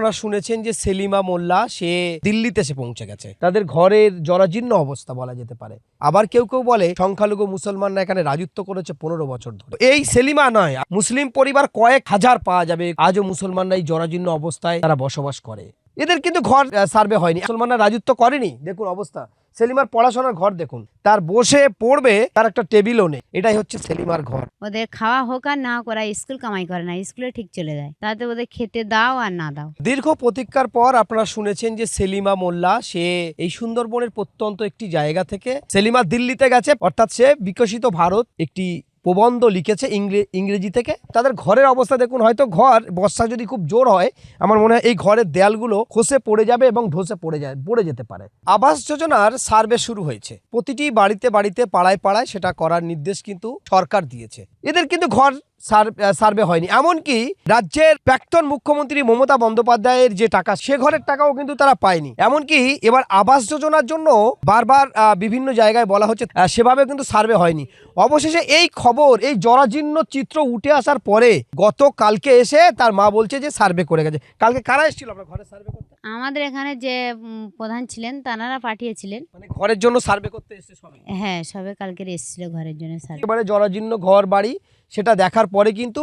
আপনারা শুনেছেন যে সেলিমা মোল্লা সে দিল্লিতে এসে পৌঁছে গেছে। তাদের ঘরের জরাজীর্ণ অবস্থা বলা যেতে পারে। আবার কেউ কেউ বলে সংখ্যালঘু মুসলমানরা এখানে রাজত্ব করেছে 15 বছর ধরে। এই সেলিমা নয়, মুসলিম পরিবার কয়েক হাজার পাওয়া যাবে। আজও মুসলমানরা এই জরাজীর্ণ অবস্থায় তারা বসবাস করে। এদের কিন্তু ঘর সার্ভে হয়নি, মুসলমানরা রাজত্ব করেনি। দেখুন অবস্থা, সেলিমার পড়াশোনার ঘর দেখুন, তার বসে পড়বে তার একটা টেবিলও নেই। এটাই হচ্ছে সেলিমার ঘর। ওদের খাওয়া হোক আর না করা, স্কুল কামাই করে না, স্কুলে ঠিক চলে যায়, তাতে ওদের খেতে দাও আর না দাও। দীর্ঘ প্রতীক্ষার পর আপনারা শুনেছেন যে সেলিমা মোল্লা সে এই সুন্দরবনের প্রত্যন্ত একটি জায়গা থেকে সেলিমা দিল্লিতে গেছে, অর্থাৎ সে বিকশিত ভারত একটি প্রবন্ধ লিখেছে ইংরেজি থেকে। তাদের ঘরের অবস্থা দেখুন, হয়তো ঘর বর্ষা যদি খুব জোর হয় আমার মনে হয় এই ঘরের দেয়ালগুলো খসে পড়ে যাবে এবং ধসে পড়ে যেতে পারে। আবাস যোজনার সার্ভে শুরু হয়েছে, প্রতিটি বাড়িতে বাড়িতে পাড়ায় পাড়ায় সেটা করার নির্দেশ কিন্তু সরকার দিয়েছে। এদের কিন্তু ঘর সার্ভে হয়নি। এমনকি রাজ্যের প্রাক্তন মুখ্যমন্ত্রী মমতা বন্দ্যোপাধ্যায়ের যে টাকা, সে ঘরের টাকাও কিন্তু তারা পায়নি। এমনকি এবার আবাস যোজনার জন্য বারবার বিভিন্ন জায়গায় বলা হচ্ছে, সেভাবে কিন্তু সার্ভে হয়নি। অবশেষে এই খবর, এই জরাজীর্ণ চিত্র উঠে আসার পরে গতকালকে এসে তার মা বলছে যে সার্ভে করে গেছে। কালকে কারা এসেছিল আপনার ঘরে সার্ভে করতে? আমাদের এখানে যে প্রধান ছিলেন তানারা পাঠিয়েছিলেন, মানে ঘরের জন্য সার্ভে করতে এসেছে সবাই? হ্যাঁ, সবে কালকে এসেছিল ঘরের জন্য সার্ভে। একেবারে জরাজীর্ণ ঘর বাড়ি, সেটা দেখার পরে কিন্তু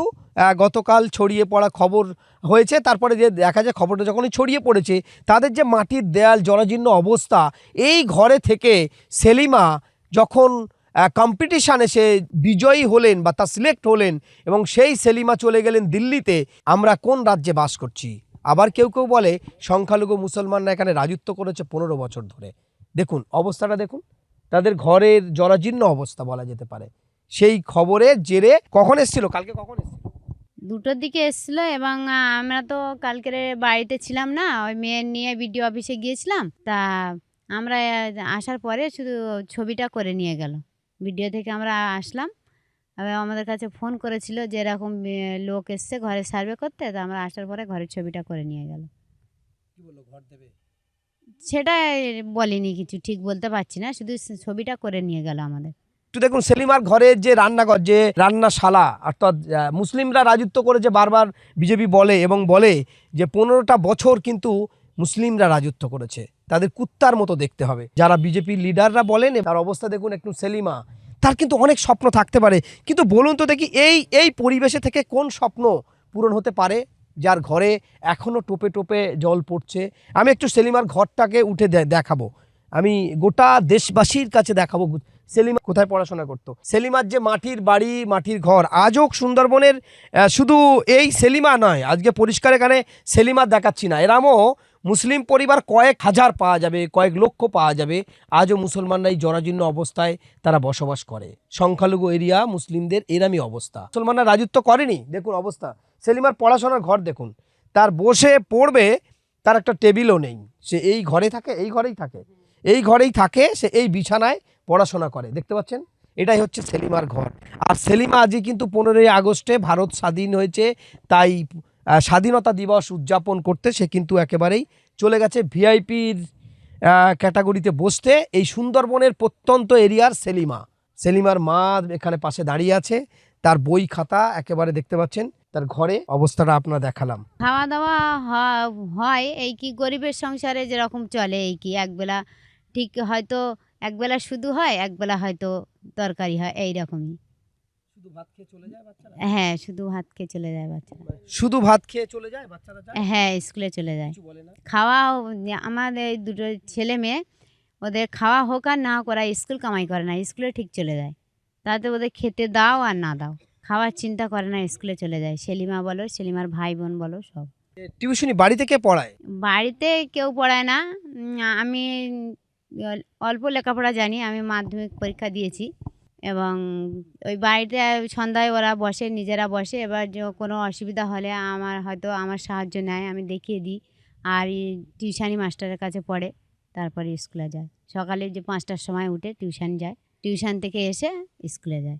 গতকাল ছড়িয়ে পড়া খবর হয়েছে। তারপরে যে দেখা যায় খবরটা যখনই ছড়িয়ে পড়েছে, তাদের যে মাটির দেয়াল, জরাজীর্ণ অবস্থা, এই ঘরে থেকে সেলিমা যখন কম্পিটিশানে সে বিজয়ী হলেন বা তা সিলেক্ট হলেন এবং সেই সেলিমা চলে গেলেন দিল্লিতে। আমরা কোন রাজ্যে বাস করছি? আবার কেউ কেউ বলে সংখ্যালঘু মুসলমানরা এখানে রাজত্ব করেছে 15 বছর ধরে। দেখুন অবস্থাটা দেখুন, তাদের ঘরের জরাজীর্ণ অবস্থা বলা যেতে পারে। সেই খবরের জেরে কখন এসেছিল? কালকে কখন এসেছিল? 2টোর দিকে এসেছিল এবং আমরা তো কালকের বাড়িতে ছিলাম না, ওই মেয়ের নিয়ে বিডিও অফিসে গিয়েছিলাম। তা আমরা আসার পরে শুধু ছবিটা করে নিয়ে গেল। ভিডিও থেকে আমরা আসলাম, এবার আমাদের কাছে ফোন করেছিল যে এরকম লোক এসছে ঘরে সার্ভে করতে। তা আমরা আসার পরে ঘরের ছবিটা করে নিয়ে গেল। কি বললো, ঘর দেবে? সেটা বলেনি কিছু, ঠিক বলতে পারছি না, শুধু ছবিটা করে নিয়ে গেল আমাদের। একটু দেখুন সেলিমার ঘরের যে রান্নাঘর, যে রান্নাশালা, অর্থাৎ মুসলিমরা রাজত্ব করেছে। বারবার বিজেপি বলে এবং বলে যে 15টা বছর কিন্তু মুসলিমরা রাজত্ব করেছে, তাদের কুত্তার মতো দেখতে হবে। যারা বিজেপি লিডাররা বলেন, তার অবস্থা দেখুন একটু। সেলিমা, তার কিন্তু অনেক স্বপ্ন থাকতে পারে, কিন্তু বলুন তো দেখি এই পরিবেশে থেকে কোন স্বপ্ন পূরণ হতে পারে যার ঘরে এখনও টোপে টোপে জল পড়ছে? আমি একটু সেলিমার ঘরটাকে উঠে দেখাবো, আমি গোটা দেশবাসীর কাছে দেখাবো সেলিমা কোথায় পড়াশোনা করতো। সেলিমার যে মাটির বাড়ি, মাটির ঘর, আজও সুন্দরবনের শুধু এই সেলিমা নয়, আজকে পরিষ্কার এখানে সেলিমা দেখাচ্ছি না, এরামও মুসলিম পরিবার কয়েক হাজার পাওয়া যাবে, কয়েক লক্ষ পাওয়া যাবে। আজও মুসলমানরা এই জরাজীর্ণ অবস্থায় তারা বসবাস করে। সংখ্যালঘু এরিয়া মুসলিমদের এরামই অবস্থা, মুসলমানরা রাজত্ব করেনি। দেখুন অবস্থা, সেলিমার পড়াশোনার ঘর দেখুন, তার বসে পড়বে তার একটা টেবিলও নেই। সে এই ঘরে থাকে, এই ঘরেই থাকে, সে এই বিছানায় পড়াশোনা করে। দেখতে পাচ্ছেন, এটাই হচ্ছে সেলিমার ঘর। আর সেলিমা আজই কিন্তু 15ই আগস্টে ভারত স্বাধীন হয়েছে, তাই স্বাধীনতা দিবস উদযাপন করতে সে কিন্তু একেবারেই চলে গেছে ভিআইপির ক্যাটাগরিতে বসতে। এই সুন্দরবনের প্রত্যন্ত এরিয়ার সেলিমার মা এখানে পাশে দাঁড়িয়ে আছে, তার বই খাতা একেবারে দেখতে পাচ্ছেন। তার ঘরে অবস্থাটা আপনারা দেখালাম। খাওয়া দাওয়া হয় এই কি, গরিবের সংসারে যেরকম চলে এই কি, একবেলা ঠিক হয়তো একবেলা শুধু হয়, একবেলা হয়তো তরকারি হয়, এইরকমই। শুধু ভাত খেয়ে চলে যায় বাচ্চারা? হ্যাঁ, শুধু ভাত খেয়ে চলে যায় বাচ্চারা। শুধু ভাত খেয়ে চলে যায় বাচ্চারা? হ্যাঁ, স্কুলে চলে যায়। কিছু বলে না? খাওয়া, আমাদের এই 2টো ছেলে মেয়ে, ওদের খাওয়া হোক আর না করা, স্কুল কামাই করে না, স্কুলে ঠিক চলে যায়, তাতে ওদের খেতে দাও আর না দাও, খাওয়ার চিন্তা করে না, স্কুলে চলে যায়। সেলিমা বলো, সেলিমার ভাই বোন বলো, সব। টিউশনি বাড়ি থেকে পড়ায়? বাড়িতে কেউ পড়ায় না। আমি অল্প লেখাপড়া জানি, আমি মাধ্যমিক পরীক্ষা দিয়েছি এবং ওই বাড়িতে সন্ধ্যায় ওরা বসে, নিজেরা বসে। এবার কোনো অসুবিধা হলে আমার সাহায্য নেয়, আমি দেখিয়ে দিই। আর টিউশানি মাস্টারের কাছে পড়ে, তারপরে স্কুলে যায়। সকালে যে 5টার সময় উঠে টিউশন যায়, টিউশন থেকে এসে স্কুলে যায়।